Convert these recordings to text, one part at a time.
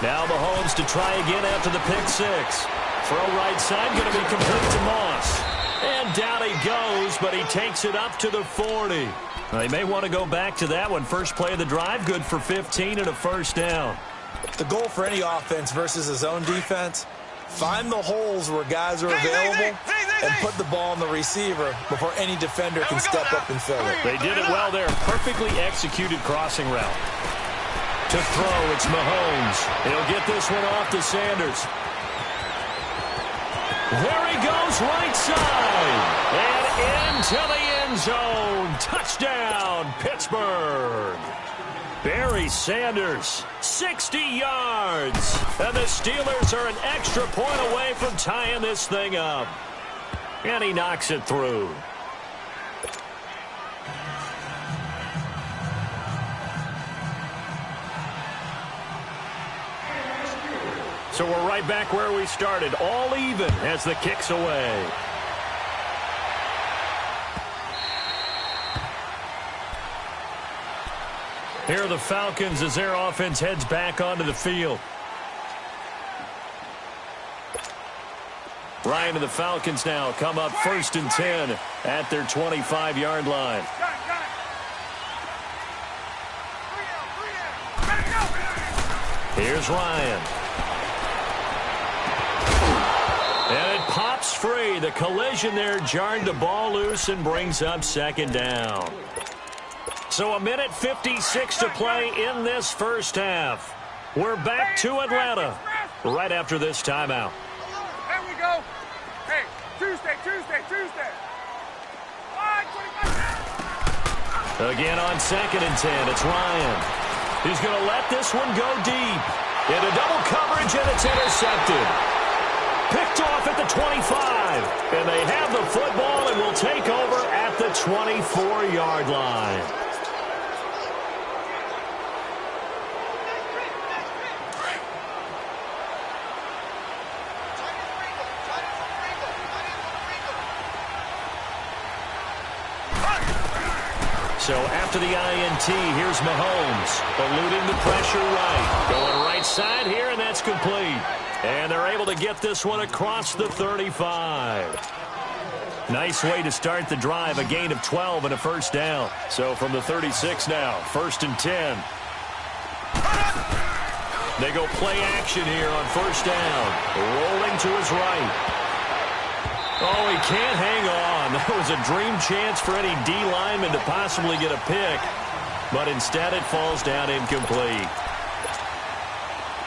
Now Mahomes to try again after the pick six. Throw right side, going to be complete to Moss. And down he goes, but he takes it up to the 40. They may want to go back to that one. First play of the drive, good for 15 and a first down. The goal for any offense versus his own defense, find the holes where guys are available and put the ball on the receiver before any defender can step up and fill it. They did it well there. Perfectly executed crossing route. To throw, it's Mahomes. He'll get this one off to Sanders. There he goes, right side. And into the end zone. Touchdown, Pittsburgh. Barry Sanders, 60 yards. And the Steelers are an extra point away from tying this thing up. And he knocks it through. So we're right back where we started, all even as the kick's away. Here are the Falcons as their offense heads back onto the field. Ryan and the Falcons now come up 1st and 10 at their 25-yard line. Here's Ryan. And it pops free. The collision there jarred the ball loose and brings up 2nd down. So 1:56 to play in this first half. We're back to Atlanta right after this timeout. There we go. Hey, Tuesday. Again on 2nd and 10, it's Ryan. He's going to let this one go deep. Into double coverage, and it's intercepted. Picked off at the 25. And they have the football and will take over at the 24-yard line. So after the INT, here's Mahomes, eluding the pressure right. Going right side here, and that's complete. And they're able to get this one across the 35. Nice way to start the drive, a gain of 12 and a first down. So from the 36 now, 1st and 10. They go play action here on 1st down. Rolling to his right. Oh, he can't hang on. That was a dream chance for any D lineman to possibly get a pick. But instead it falls down incomplete.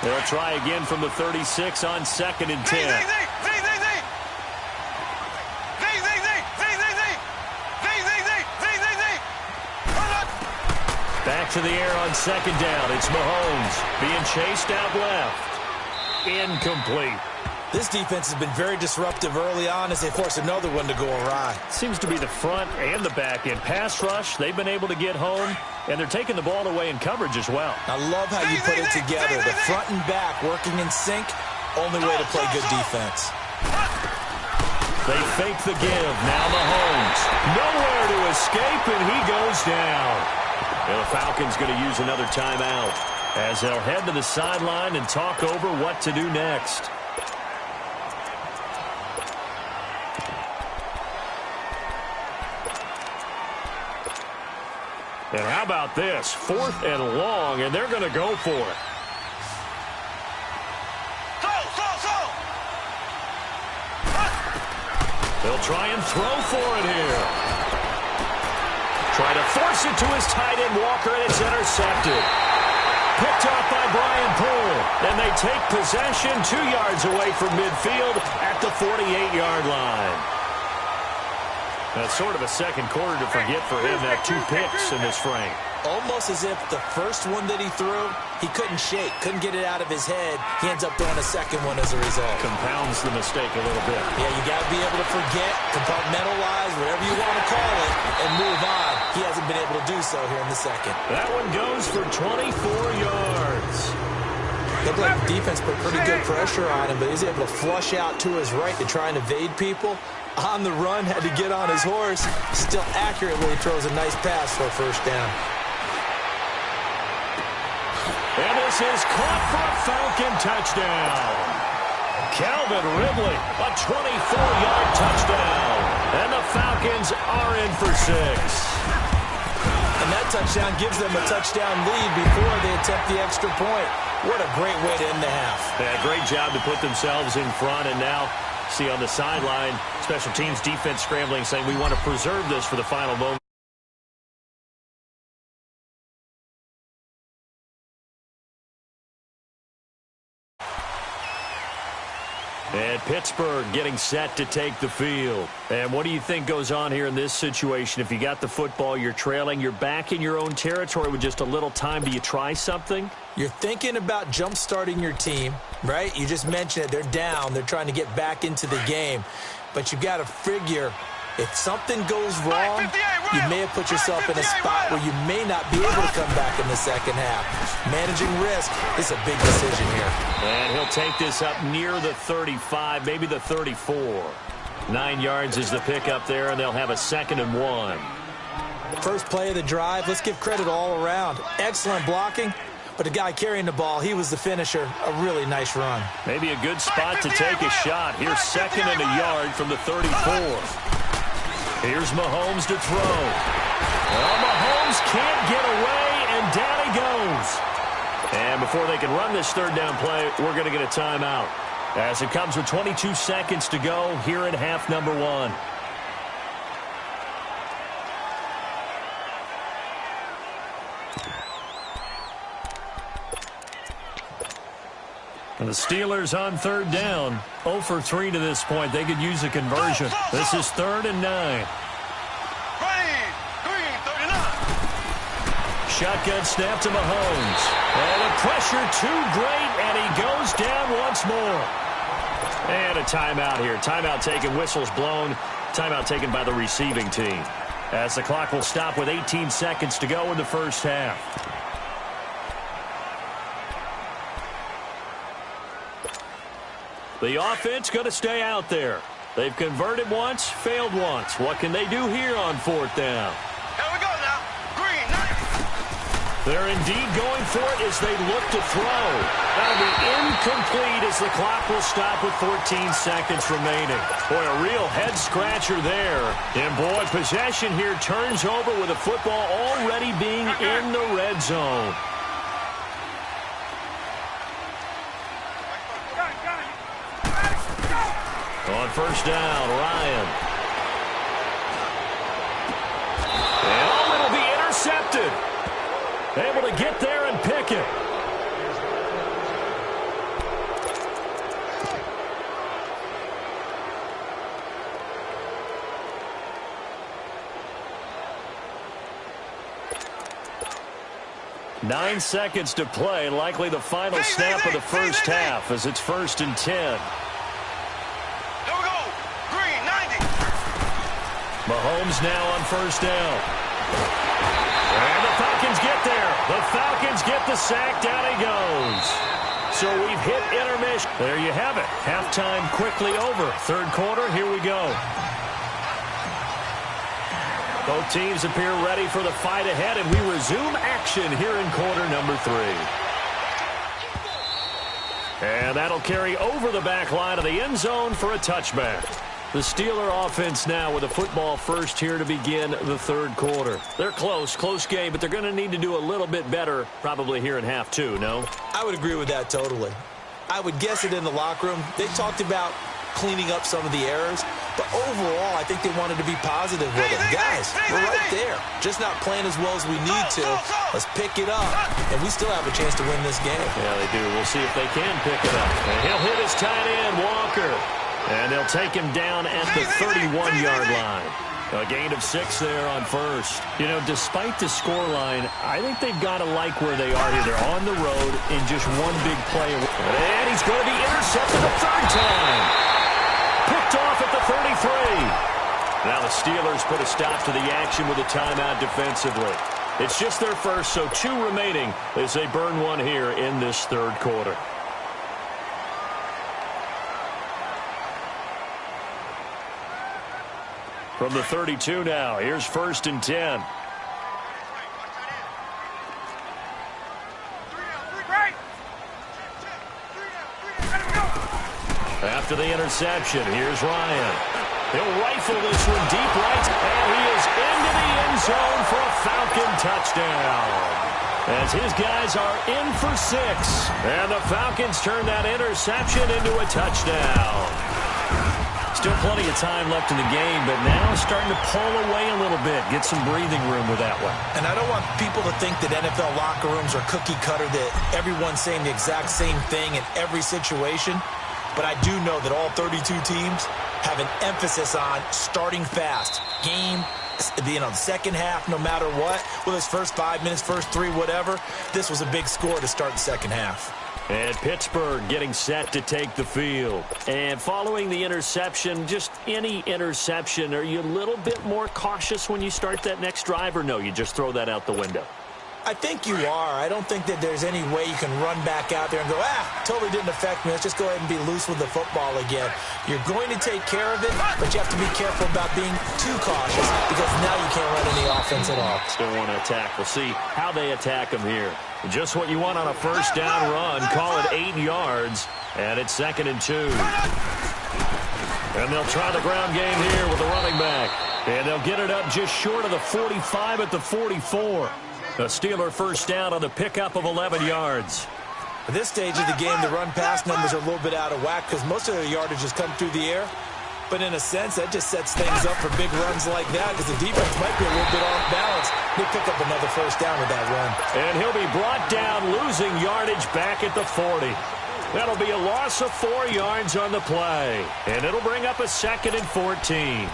They'll try again from the 36 on 2nd and 10. Back to the air on 2nd down. It's Mahomes being chased out left. Incomplete. This defense has been very disruptive early on as they force another one to go awry. Seems to be the front and the back end. Pass rush, they've been able to get home, and they're taking the ball away in coverage as well. I love how you put it together. The front and back working in sync, only way to play good defense. They fake the give. Now Mahomes. Nowhere to escape, and he goes down. And the Falcons going to use another timeout as they'll head to the sideline and talk over what to do next. And how about this? 4th and long, and they're going to go for it. They'll try and throw for it here. Try to force it to his tight end, Walker, and it's intercepted. Picked off by Brian Poole. And they take possession 2 yards away from midfield at the 48-yard line. That's sort of a second quarter to forget for him, that 2 picks in this frame. Almost as if the first one that he threw, he couldn't shake, couldn't get it out of his head. He ends up throwing a second one as a result. Compounds the mistake a little bit. Yeah, you got to be able to forget, compartmentalize, whatever you want to call it, and move on. He hasn't been able to do so here in the second. That one goes for 24 yards. Looked like the defense put pretty good pressure on him, but he's able to flush out to his right to try and evade people. On the run, had to get on his horse. Still accurately throws a nice pass for a first down. And this is caught for a Falcon touchdown. Calvin Ridley, a 24-yard touchdown. And the Falcons are in for 6. And that touchdown gives them a touchdown lead before they attempt the extra point. What a great way to end the half. Yeah, great job to put themselves in front. And now, see on the sideline, special teams defense scrambling, saying we want to preserve this for the final moment. And Pittsburgh getting set to take the field. And what do you think goes on here in this situation? If you got the football, you're trailing, you're back in your own territory with just a little time. Do you try something? You're thinking about jump-starting your team, right? You just mentioned it. They're down. They're trying to get back into the game. But you've got to figure, if something goes wrong, you may have put yourself in a spot where you may not be able to come back in the second half. Managing risk is a big decision here. And he'll take this up near the 35, maybe the 34. 9 yards is the pickup there, and they'll have a 2nd and 1. First play of the drive, let's give credit all around. Excellent blocking, but the guy carrying the ball, he was the finisher. A really nice run. Maybe a good spot to take a shot. Here's 2nd and a yard from the 34. Here's Mahomes to throw. Well, Mahomes can't get away, and down he goes. And before they can run this 3rd down play, we're going to get a timeout. As it comes with 22 seconds to go here in half number 1. And the Steelers on 3rd down. 0 for 3 to this point. They could use a conversion. This is 3rd and 9. Shotgun snap to Mahomes. And the pressure too great, and he goes down once more. And a timeout here. Timeout taken, whistles blown. Timeout taken by the receiving team. As the clock will stop with 18 seconds to go in the first half. The offense going to stay out there. They've converted once, failed once. What can they do here on 4th down? Here we go now. Green, nice. They're indeed going for it as they look to throw. That'll be incomplete as the clock will stop with 14 seconds remaining. Boy, a real head-scratcher there. And, boy, possession here turns over with the football already being in the red zone. On 1st down, Ryan. And it'll be intercepted. Able to get there and pick it. Nine seconds to play. Likely the final snap of the first half as it's 1st and 10. Mahomes now on 1st down. And the Falcons get there. The Falcons get the sack. Down he goes. So we've hit intermission. There you have it. Halftime quickly over. 3rd quarter, here we go. Both teams appear ready for the fight ahead, and we resume action here in quarter number 3. And that'll carry over the back line of the end zone for a touchback. The Steeler offense now with a football first here to begin the 3rd quarter. They're close game, but they're going to need to do a little bit better probably here in half 2, no? I would agree with that totally. I would guess it in the locker room. They talked about cleaning up some of the errors, but overall, I think they wanted to be positive with it. Guys, we're right there. Just not playing as well as we need to. Let's pick it up, and we still have a chance to win this game. Yeah, they do. We'll see if they can pick it up. And he'll hit his tight end, Walker. And they'll take him down at the 31-yard line. A gain of 6 there on 1st. You know, despite the scoreline, I think they've got to like where they are here. They're on the road in just one big play. And he's going to be intercepted a 3rd time. Picked off at the 33. Now the Steelers put a stop to the action with a timeout defensively. It's just their first, so 2 remaining as they burn one here in this 3rd quarter. From the 32 now, here's 1st and 10. after the interception. Here's Ryan. He'll rifle this one deep right, and he is into the end zone for a Falcon touchdown. As his guys are in for 6. And the Falcons turn that interception into a touchdown. Still plenty of time left in the game, but now starting to pull away a little bit. Get some breathing room with that one. And I don't want people to think that NFL locker rooms are cookie cutter, that everyone's saying the exact same thing in every situation. But I do know that all 32 teams have an emphasis on starting fast. Second half, no matter what, whether it's first 5 minutes, first 3, whatever, this was a big score to start the second half. And Pittsburgh getting set to take the field. And following the interception, just any interception, are you a little bit more cautious when you start that next drive, or no, you just throw that out the window? I think you are. I don't think that there's any way you can run back out there and go, totally didn't affect me. Let's just go ahead and be loose with the football again. You're going to take care of it, but you have to be careful about being too cautious because now you can't run any offense at all. Still want to attack. We'll see how they attack them here. Just what you want on a first down run. Call it 8 yards, and it's 2nd and 2. And they'll try the ground game here with the running back. And they'll get it up just short of the 45 at the 44. A Steeler first down on the pickup of 11 yards. At this stage of the game, the run-pass numbers are a little bit out of whack because most of their yardage has come through the air. But in a sense, that just sets things up for big runs like that because the defense might be a little bit off balance. They pick up another first down with that run. And he'll be brought down, losing yardage back at the 40. That'll be a loss of 4 yards on the play. And it'll bring up a 2nd and 14.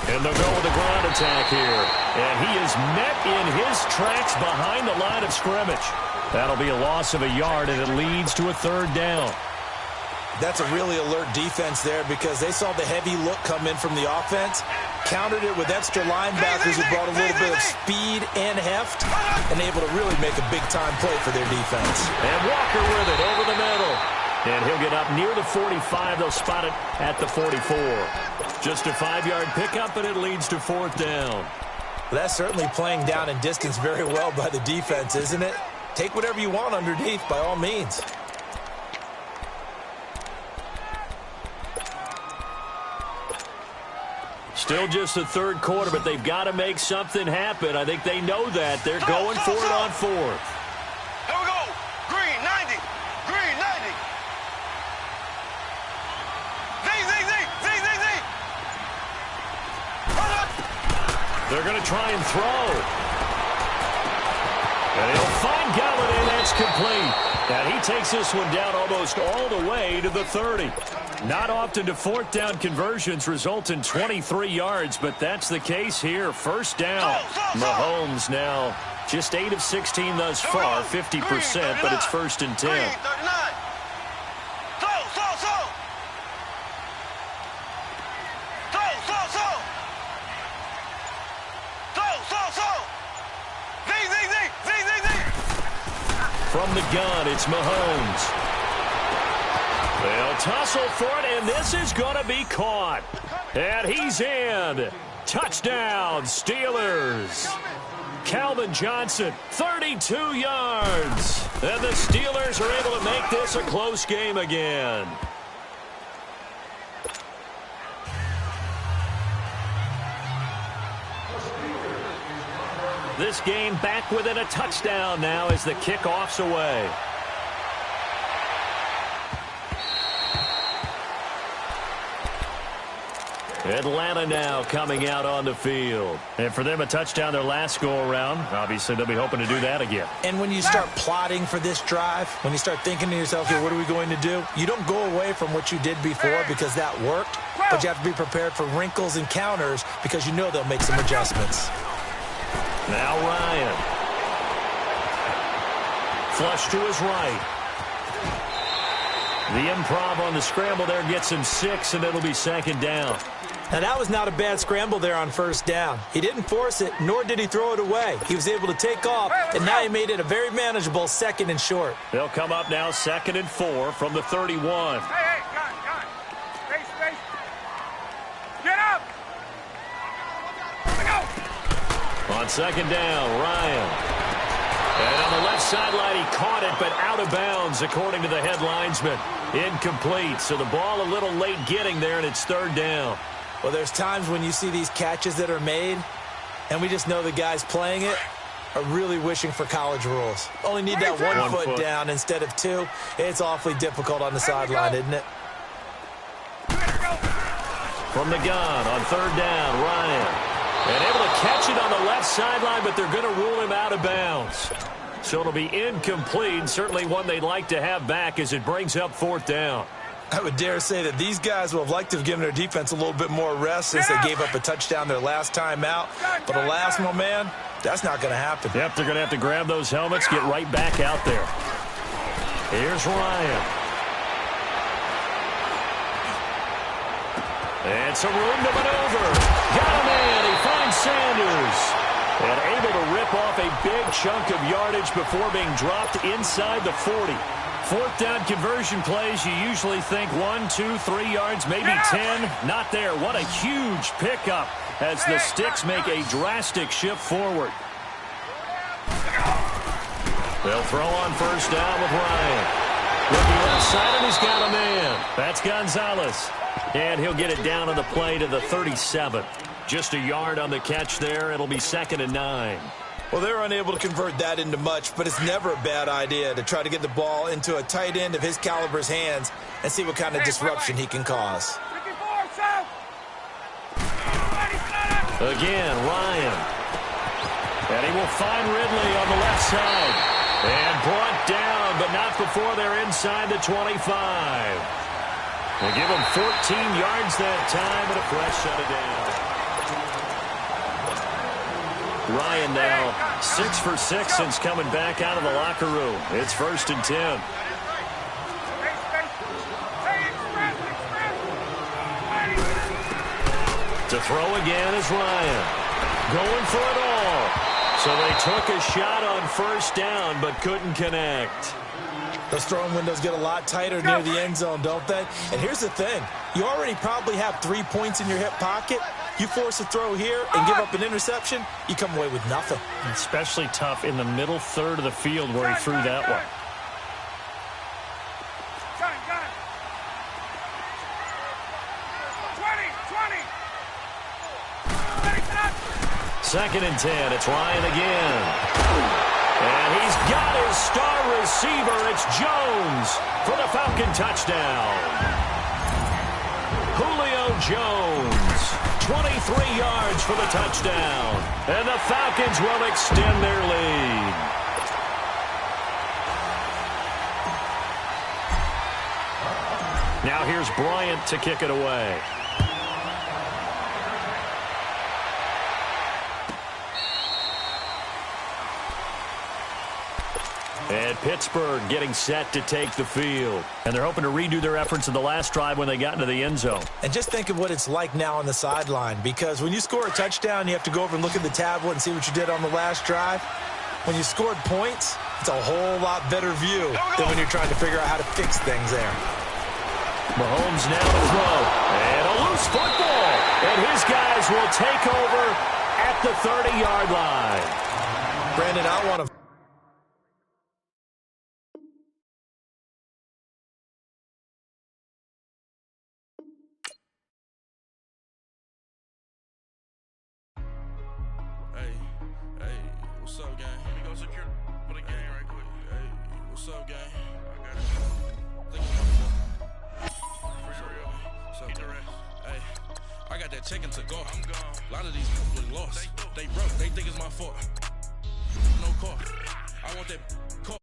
And they'll go with the ground attack here. And he is met in his tracks behind the line of scrimmage. That'll be a loss of a yard, and it leads to a 3rd down. That's a really alert defense there because they saw the heavy look come in from the offense, countered it with extra linebackers who brought a little bit of speed and heft, and able to really make a big-time play for their defense. And Walker with it over the middle. And he'll get up near the 45. They'll spot it at the 44. Just a 5-yard pickup, and it leads to 4th down. Well, that's certainly playing down in distance very well by the defense, isn't it? Take whatever you want underneath, by all means. Still just the 3rd quarter, but they've got to make something happen. I think they know that. They're going for it on 4th. Here we go. Green, 90. Green, 90. Z. They're going to try and throw. And he'll find Galladay. That's complete. And he takes this one down almost all the way to the 30. Not often do 4th down conversions result in 23 yards, but that's the case here. First down. Mahomes now just 8 of 16 thus far, 50%, but it's 1st and 10. From the gun, it's Mahomes. They'll tussle for it, and this is going to be caught. And he's in. Touchdown, Steelers. Calvin Johnson, 32 yards. And the Steelers are able to make this a close game again. This game back within a touchdown now as the kickoff's away. Atlanta now coming out on the field. And for them, a touchdown their last go-around. Obviously, they'll be hoping to do that again. And when you start plotting for this drive, when you start thinking to yourself, okay, what are we going to do? You don't go away from what you did before because that worked, but you have to be prepared for wrinkles and counters because you know they'll make some adjustments. Now Ryan. Flush to his right. The improv on the scramble there gets him 6, and it'll be 2nd down. Now, that was not a bad scramble there on first down. He didn't force it, nor did he throw it away. He was able to take off, and now he made it a very manageable 2nd and short. They'll come up now 2nd and 4 from the 31. Hey, gun. Space. Get up! Let go! On 2nd down, Ryan. And on the left sideline, he caught it, but out of bounds, according to the head linesman. Incomplete, so the ball a little late getting there, and it's 3rd down. Well, there's times when you see these catches that are made, and we just know the guys playing it are really wishing for college rules. Only need that one foot down instead of 2. It's awfully difficult on the sideline, isn't it? From the gun on 3rd down, Ryan. And able to catch it on the left sideline, but they're going to rule him out of bounds. So it'll be incomplete, certainly one they'd like to have back as it brings up 4th down. I would dare say that these guys would have liked to have given their defense a little bit more rest since they gave up a touchdown their last time out. But alas, my man, that's not going to happen. Yep, they're going to have to grab those helmets, get right back out there. Here's Ryan. And some room to maneuver. Got a man. He finds Sanders. And able to rip off a big chunk of yardage before being dropped inside the 40. 4th down conversion plays, you usually think 1, 2, 3 yards, maybe 10. Not there. What a huge pickup as the Sticks make a drastic shift forward. They'll throw on 1st down with Ryan. Looking left side, and he's got a man. That's Gonzalez. And he'll get it down on the play to the 37. Just a yard on the catch there. It'll be 2nd and 9. Well, they're unable to convert that into much, but it's never a bad idea to try to get the ball into a tight end of his caliber's hands and see what kind of disruption he can cause. Again, Ryan. And he will find Ridley on the left side. And brought down, but not before they're inside the 25. They give him 14 yards that time, and a fresh set of down. Ryan now 6 for 6 since coming back out of the locker room. It's 1st and 10. To throw again is Ryan. Going for it all. So they took a shot on 1st down, but couldn't connect. Those throwing windows get a lot tighter near the end zone, don't they? And here's the thing. You already probably have 3 points in your hip pocket. You force a throw here and give up an interception, you come away with nothing. Especially tough in the middle 3rd of the field where he threw that one. Second and 10. It's Ryan again. And he's got his star receiver. It's Jones for the Falcon touchdown. Julio Jones, 23 yards for the touchdown. And the Falcons will extend their lead. Now here's Bryant to kick it away. And Pittsburgh getting set to take the field. And they're hoping to redo their efforts in the last drive when they got into the end zone. And just think of what it's like now on the sideline, because when you score a touchdown, you have to go over and look at the tablet and see what you did on the last drive. When you scored points, it's a whole lot better view than when you're trying to figure out how to fix things there. Mahomes now to throw. And a loose football. And his guys will take over at the 30-yard line. Brandon, I want to... What's up, gang? Let me go secure for the game right quick. Hey, what's up, gang? I got it. Think for real. What's up, Terrence? Hey, I got that chicken to go. I'm gone. A lot of these people lost. They broke. They think it's my fault. No car. I want that car.